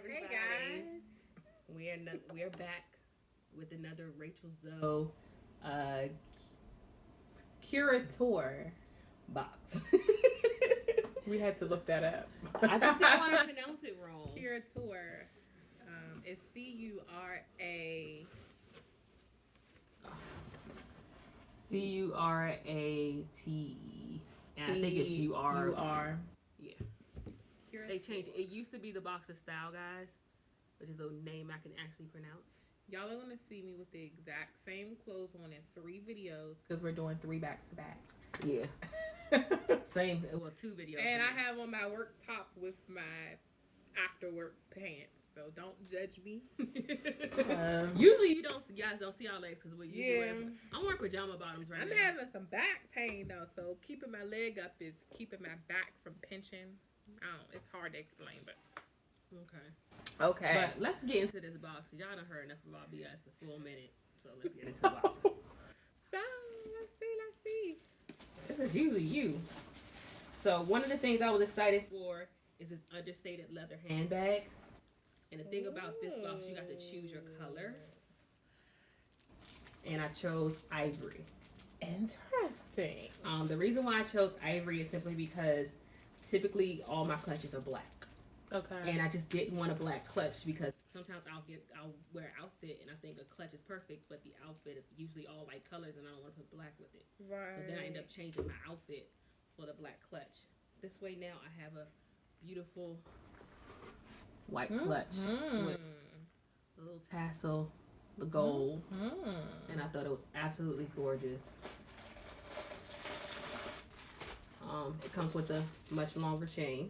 everybody. Hey guys. We're back with another Rochel Zoe Curateur box. We had to look that up. I just didn't want to pronounce it wrong. Curateur. It's C-U-R-A. C-U-R-A-T-E. And I think it's U-R. U-R. Yeah. They changed it. It used to be the Box of Style, guys, which is a name I can actually pronounce. Y'all are going to see me with the exact same clothes on in 3 videos because we're doing 3 back-to-back. Yeah. Same. Well, 2 videos. And I have on my work top with my after-work pants. So don't judge me. Usually you guys don't see our legs because we usually wear. I'm wearing pajama bottoms right now. I'm having some back pain though, so keeping my leg up is keeping my back from pinching. It's hard to explain, but okay. But let's get into this box. Y'all done heard enough about BS a full minute, so let's get into the box. So let's see. This is usually you. So one of the things I was excited for is this Understated leather handbag. And the thing about this box, you got to choose your color. And I chose ivory. Interesting. The reason why I chose ivory is simply because typically all my clutches are black. Okay. And I just didn't want a black clutch because sometimes I'll wear an outfit and I think a clutch is perfect, but the outfit is usually all light colors and I don't want to put black with it. Right. So then I end up changing my outfit for the black clutch. This way now I have a beautiful white clutch with a little tassel, the gold, and I thought it was absolutely gorgeous. It comes with a much longer chain,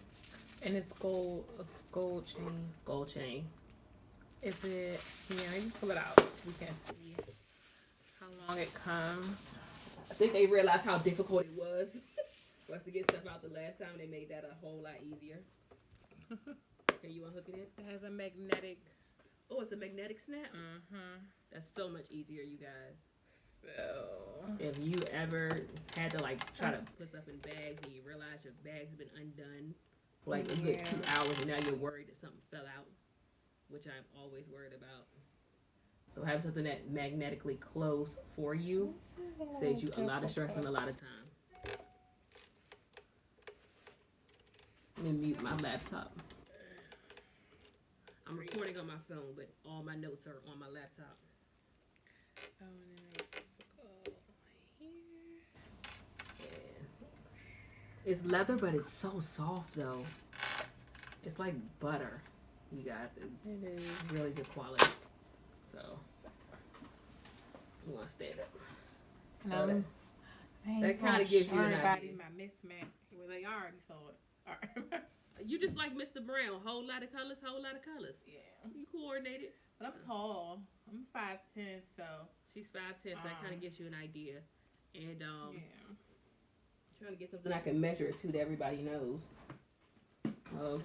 and it's gold chain. Gold chain. Is it? Yeah, let me pull it out so we can see how long it comes. I think they realized how difficult it was for us to get stuff out the last time. They made that a whole lot easier. Here, you want to hook it in? It has a magnetic. Oh, it's a magnetic snap? That's so much easier, you guys. So, if you ever had to, try to put stuff in bags and you realize your bag's been undone for, a good 2 hours and now you're worried that something fell out, which I'm always worried about. So having something that magnetically closed for you saves you a lot of stress and a lot of time. Let me mute my laptop. I'm recording on my phone, but all my notes are on my laptop. Oh, and then let's just go here. Yeah. It's leather, but it's so soft, though. It's like butter, you guys. It is really good quality. So, you want to stand up. No, that kind of gives you an idea. My mismatch. Well, they already saw it. All right. You just like Mr. Brown. Whole lot of colors. Yeah. You coordinated. But I'm tall. I'm 5'10", so. She's 5'10", so that kind of gives you an idea. And, trying to get something I can measure it to that everybody knows.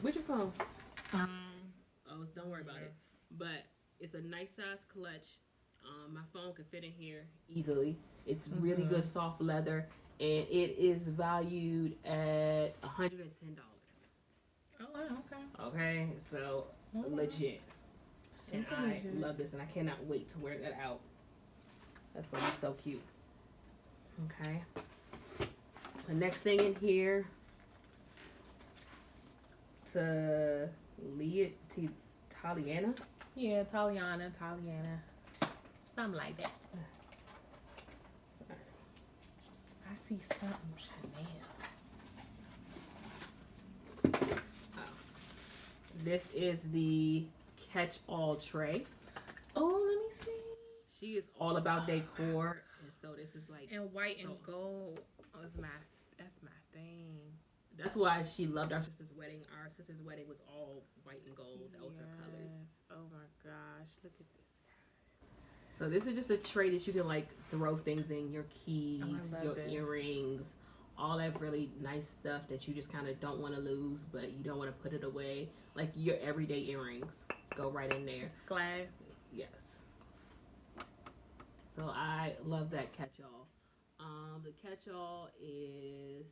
Where's your phone? Don't worry about it. But it's a nice size clutch. My phone can fit in here easily. It's really good soft leather. And it is valued at $110. Oh, okay. Okay, so legit. And I love this, and I cannot wait to wear that out. That's going to be so cute. Okay. The next thing in here, Talianna? Yeah, Talianna. Something like that. Sorry. I see something Chanel. Oh. This is the Catchall tray. Oh, let me see. She is all about decor, and so this is and white and gold. That's my thing. That's why she loved our sister's wedding. Our sister's wedding was all white and gold. Those are colors. Oh my gosh, look at this. So this is just a tray that you can throw things in, your keys, your earrings, all that really nice stuff that you just kind of don't want to lose, but you don't want to put it away. Like your everyday earrings go right in there. Glass. Yes. So I love that Catchall. The Catchall is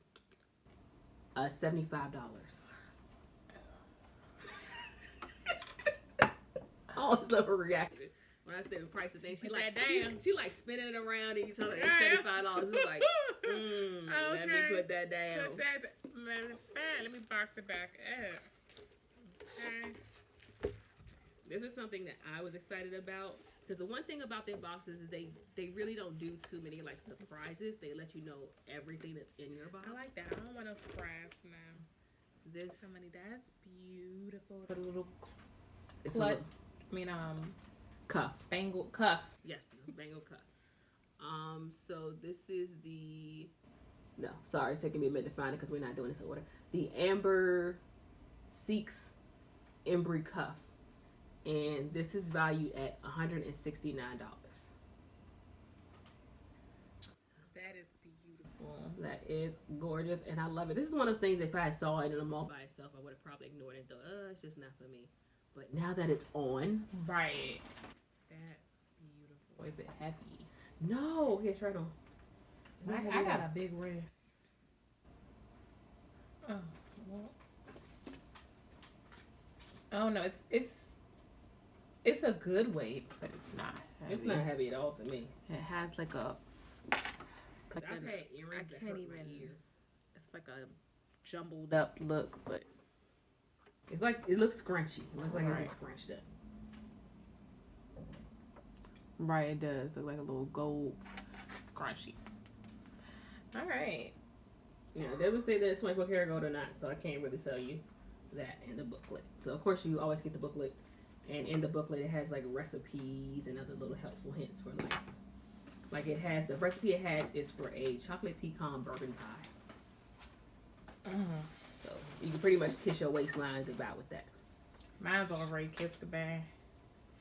$75. always love her reaction. When I say the price of things, she like spinning it around and you tell her it's $75. It's like, let me put that down. Let me box it back up. Okay. This is something that I was excited about because the one thing about their boxes is they really don't do too many like surprises. They let you know everything that's in your box. I like that. I don't want no surprise now. This that's beautiful. The little cuff. Bangle cuff. Yes, bangle cuff. So this is it's taking me a minute to find it because we're not doing this in order. The Amber Sceats Embry cuff. And this is valued at $169. That is beautiful. That is gorgeous, and I love it. This is one of those things, if I saw it in a mall by itself, I would have probably ignored it and thought, it's just not for me. But now that it's on. Right. That's beautiful. Is it heavy? No. Here, try it on. I got a big wrist. Oh, well. Oh, no. It's a good weight, but it's not heavy. It's not heavy at all to me. It has like a... Because I've had earrings that hurt my ears. It's like a jumbled up look, but... It's like, it looks scrunchy. It looks like it's scrunched up. Right, it does. Look like a little gold scrunchy. All right. Yeah, it doesn't say that it's 24 karat gold or not, so I can't really tell you that in the booklet. So, of course, you always get the booklet. And in the booklet, it has like recipes and other little helpful hints for life. Like it has, the recipe it has is for a chocolate pecan bourbon pie. So you can pretty much kiss your waistline goodbye with that. Mine's already kissed goodbye.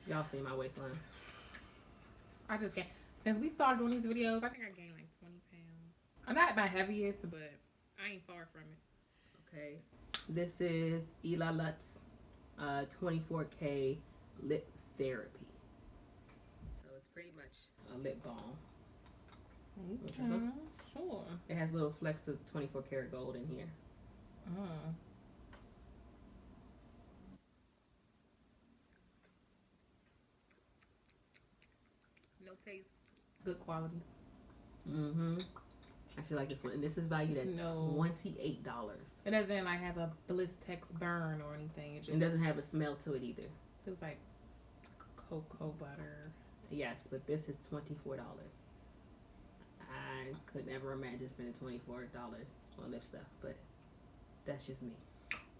Y'all see my waistline. I just gained, since we started doing these videos, I think I gained like 20 pounds. I'm not my heaviest, but I ain't far from it. Okay. This is Elaluz 24K lip therapy. So it's pretty much a lip balm. Okay. Sure. It has little flecks of 24 karat gold in here. No taste. Good quality. Actually like this one. And this is valued at $28. It doesn't like have a Blistex burn or anything. It doesn't have a smell to it either. Feels like cocoa butter. Yes, but this is $24. I could never imagine spending $24 on lip stuff, but that's just me.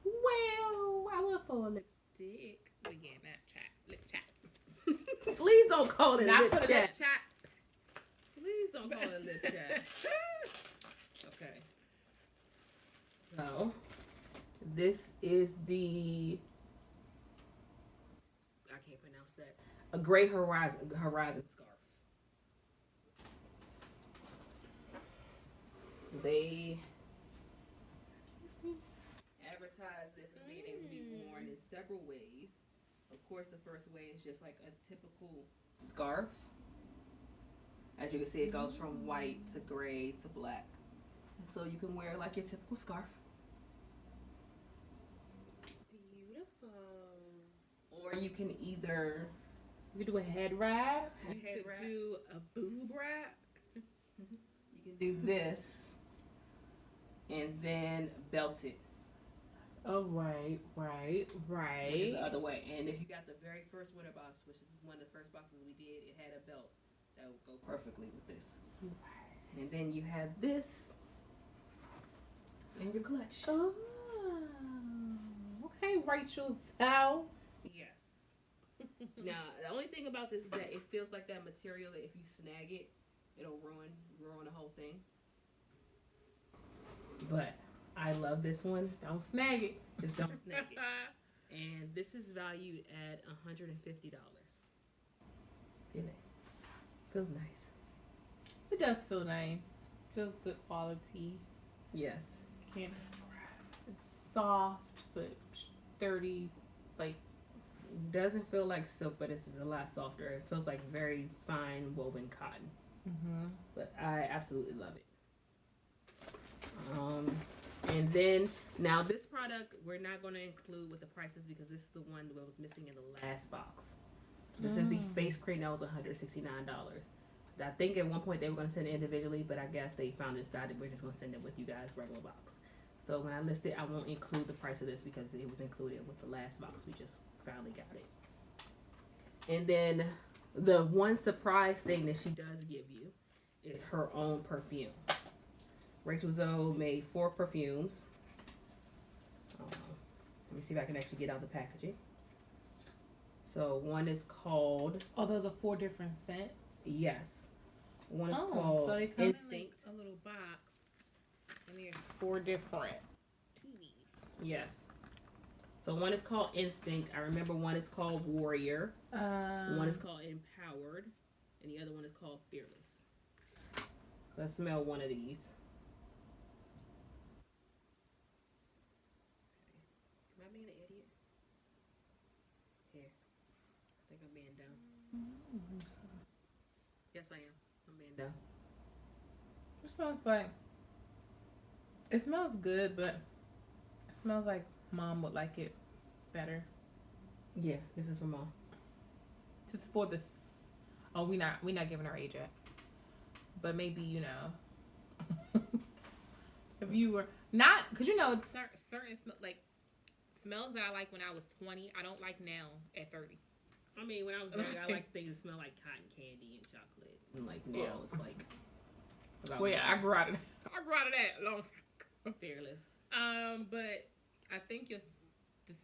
Well, I would for a lipstick. Again, not chat. Lip chat. Please don't call it not lip for chat. Lip chat. Please don't call it lip chat. Okay. So, this is I can't pronounce that. A gray horizon scarf. They advertise this as being able to be worn in several ways. Of course, the first way is just like a typical scarf. As you can see, it goes from white to gray to black. So you can wear like your typical scarf. Beautiful. Or you can either... You can do a head wrap. You could do a boob wrap. You can do this and then belt it. Oh, right. Which is the other way. And if you got the very first winter box, which is one of the first boxes we did, it had a belt that would go perfectly with this. Right. And then you have this in your clutch. Oh. Okay, Rochel Zoe. Yes. Now, the only thing about this is that it feels like that material that if you snag it, it'll ruin the whole thing. But I love this one. Just don't snag it. Just don't snag it. And this is valued at $150. Feel it. Feels nice. It does feel nice. Feels good quality. Yes. Can't describe. It's soft but sturdy. Like, doesn't feel like silk, but it's a lot softer. It feels like very fine woven cotton. But I absolutely love it. And then now this product we're not going to include with the prices because this is the one that was missing in the last box. This is the face cream that was $169. I think at one point they were going to send it individually, but I guess they found and decided we're just going to send it with you guys regular box. So when I list it, I won't include the price of this because it was included with the last box. We just finally got it. And then the one surprise thing that she does give you is her own perfume. Rochel Zoe made 4 perfumes. Let me see if I can actually get out the packaging. So one is called... Oh, those are 4 different scents? Yes. One is called so they come Instinct. in like a little box. And there's 4 different TVs. Yes. So one is called Instinct. I remember one is called Warrior. One is called Empowered. And the other one is called Fearless. Let's smell one of these. Am I being an idiot? Here. I think I'm being dumb. Yes, I am. I'm being dumb. It smells like... It smells good, but it smells like Mom would like it better. Yeah, this is for Mom. Just for this. Oh, we not giving her age yet. But maybe, you know, if you were not, because you know, it's certain smells that I like when I was 20, I don't like now at 30. I mean, when I was young, I liked things that smell like cotton candy and chocolate. And like now, it's like. Well, yeah, I grew out of that a long time ago. Fearless. But I think the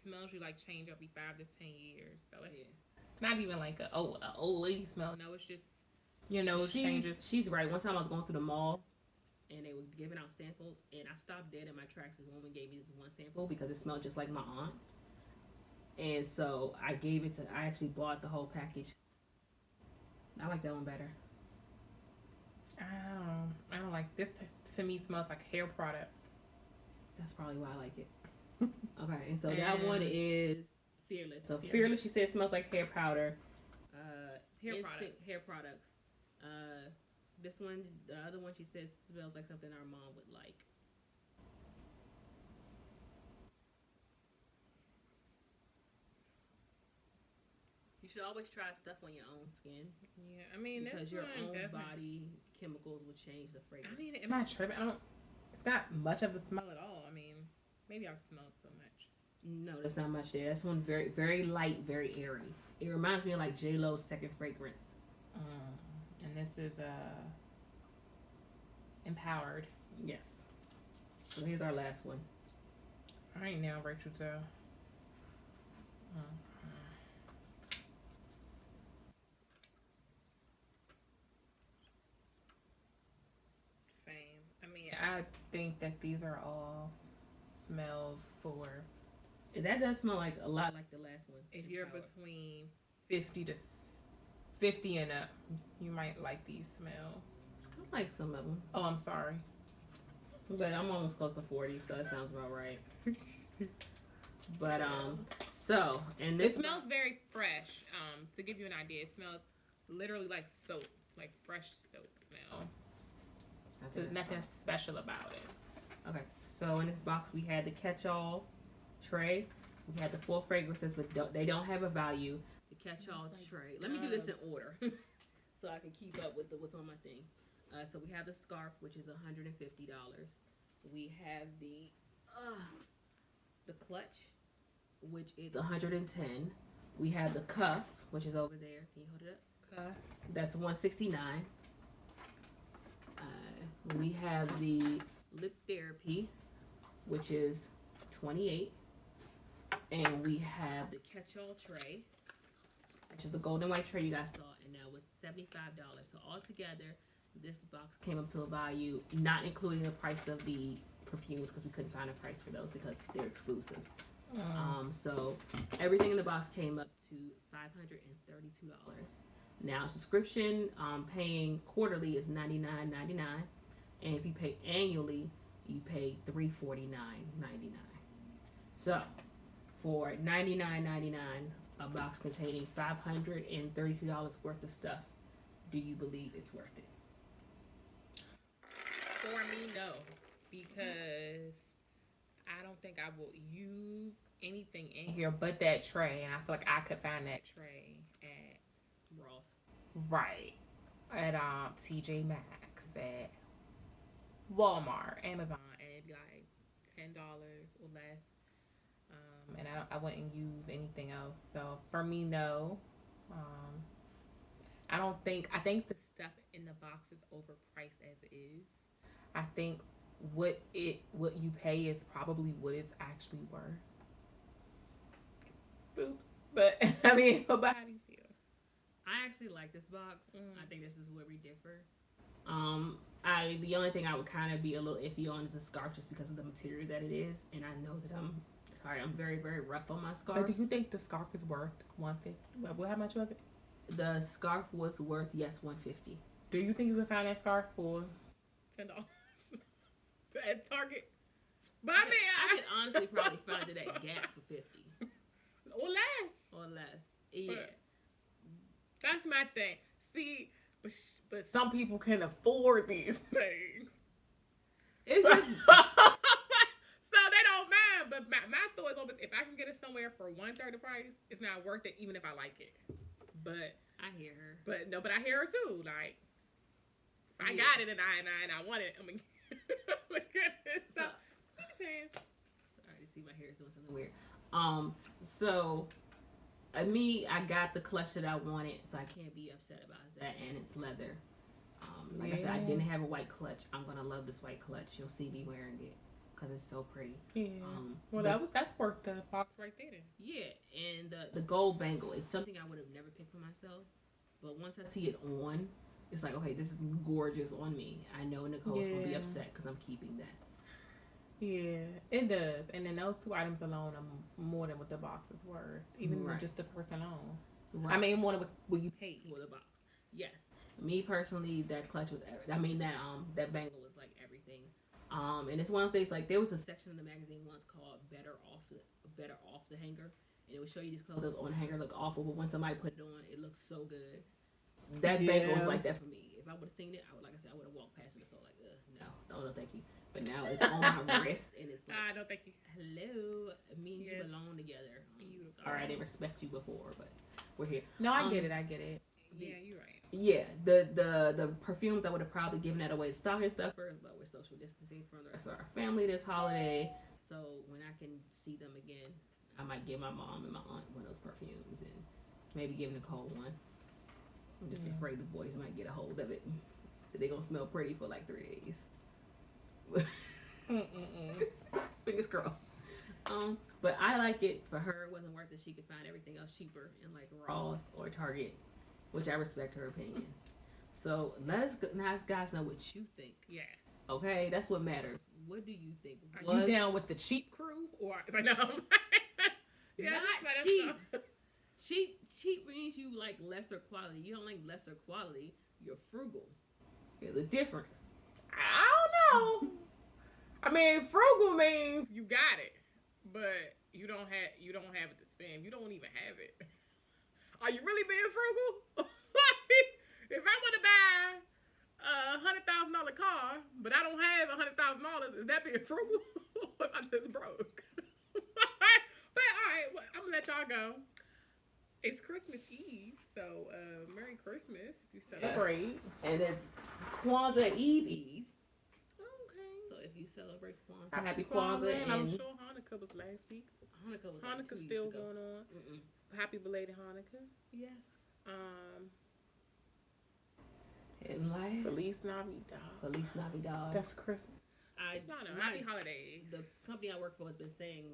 smells you like change every 5 to 10 years. So it's not even like an old lady smell. No, it's just, you know, it changes. She's right. One time I was going through the mall and they were giving out samples and I stopped dead in my tracks. This woman gave me this one sample because it smelled just like my aunt. And so I actually bought the whole package. I like that one better. I don't like this. To me, smells like hair products. That's probably why I like it. Okay, and so that one is Fearless. So Fearless, she said, smells like hair powder. Hair products. This one, the other one, she says smells like something our mom would like. You should always try stuff on your own skin. Yeah, I mean, because your own body chemicals will change the fragrance. I mean, am I tripping? It's not much of a smell at all. I mean, maybe I've smelled so much. No, there's not much there. This one very, very light, very airy. It reminds me of like J-Lo's second fragrance. And this is Empowered. Yes. So here's our last one. All right, now Rochel Zoe. Same. I mean, I think that these are all smells for. That does smell like a lot like the last one. If you're between 50 and up, you might like these smells. I like some of them. Oh, I'm sorry. But I'm almost close to 40, so that sounds about right. But so and this it smells very fresh. To give you an idea, it smells literally like soap, like fresh soap smell. There's nothing special about it. Okay, so in this box we had the Catchall tray. We had the 4 fragrances, but they don't have a value. The Catchall tray. Let me do this in order, so I can keep up with what's on my thing. So we have the scarf, which is $150. We have the clutch, which is $110. We have the cuff, which is over there. Can you hold it up? Cuff. That's $169. We have the lip therapy, which is $28. And we have the Catchall tray, which is the golden white tray you guys saw, and that was $75. So altogether, this box came up to a value, not including the price of the perfumes, because we couldn't find a price for those because they're exclusive. So everything in the box came up to $532. Now subscription, paying quarterly is $99.99, and if you pay annually, you pay $349.99. So for $99.99, a box containing $532 worth of stuff, do you believe it's worth it? For me, no, because I don't think I will use anything in here but that tray, and I feel like I could find that tray at Right. At TJ Maxx, at Walmart, Amazon, at like $10 or less. And I wouldn't use anything else. So for me, no. I think the stuff in the box is overpriced as it is. I think what you pay is probably what it's actually worth. Oops. But I mean, but how do you feel? I actually like this box. I think this is where we differ. The only thing I would kind of be a little iffy on is the scarf, just because of the material that it is, and I know that I'm very, very rough on my scarf. Do you think the scarf is worth $150? How much was it? The scarf was worth, yes, $150. Do you think you can find that scarf for $10 at Target? But I could honestly probably find it at Gap for $50 or less. Yeah, but that's my thing. See, but some people can afford these things. It's just so they don't mind. But my thought is always, if I can get it somewhere for 1/3 the price, it's not worth it, even if I like it. But I hear her. But I hear her too. Like, if I got it and I want it, I'm gonna get it. So it depends. Sorry to see my hair is doing something weird. So I got the clutch that I wanted, so I can't be upset about that, and it's leather. Like I said, I didn't have a white clutch. I'm gonna love this white clutch. You'll see me wearing it because it's so pretty. Yeah. Well, that's worth the box right there. Then. Yeah, and the gold bangle. It's something I would have never picked for myself, but once I see it on, it's like, okay, this is gorgeous on me. I know Nicole's gonna be upset because I'm keeping that. Yeah, it does. And then those 2 items alone are more than what the box is worth, even just the purse alone. Right. I mean, more than what you paid for the box. Yes. Me personally, that clutch was that bangle was like everything. And it's one of those things, like there was a section in the magazine once called Better Off the Hanger, and it would show you these clothes that was on the hanger look awful, but when somebody put it on, it looked so good. That bangle was like that for me. If I would have seen it, I would have walked past it and so like, no, thank you. But now it's on my wrist, and it's like, no, thank you. Hello, me and you belong together. Sorry, I didn't respect you before, but we're here. No, I get it. Yeah, you're right. Yeah, the perfumes, I would have probably given that away to stocking stuffers, but we're social distancing from the rest of our family this holiday. So when I can see them again, I might give my mom and my aunt one of those perfumes, and maybe give Nicole one. I'm just afraid the boys might get a hold of it. They're gonna smell pretty for like 3 days. Fingers crossed. But I like it. For her, it wasn't worth it. She could find everything else cheaper in like Ross or Target, which I respect her opinion. So let us guys know what you think. Yeah. Okay, that's what matters. What do you think? Are you down with the cheap crew, or I know? Not cheap. Cheap means you like lesser quality. You don't like lesser quality. You're frugal. There's a difference. I don't know. I mean, frugal means you got it, but you don't have it to spend. You don't even have it. Are you really being frugal? If I want to buy a $100,000 car, but I don't have $100,000, is that being frugal? Or am I just broke? But all right, well, I'm gonna let y'all go. It's Christmas Eve, so Merry Christmas if you celebrate. And it's Kwanzaa Eve. Okay. So if you celebrate Kwanzaa, happy Kwanzaa. And I'm sure Hanukkah was last week. Hanukkah's still going on. Happy belated Hanukkah. Yes. And life. Feliz Navidad. That's Christmas. Happy holidays. The company I work for has been saying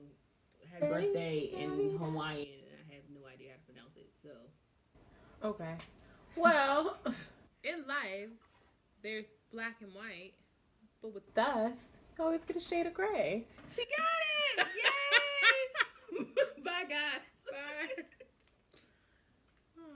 happy birthday in Hawaiian, and I have no idea how to pronounce it. So. Okay. Well, in life, there's black and white, but with us, you always get a shade of gray. She got it! Yay! Bye, guys. Bye.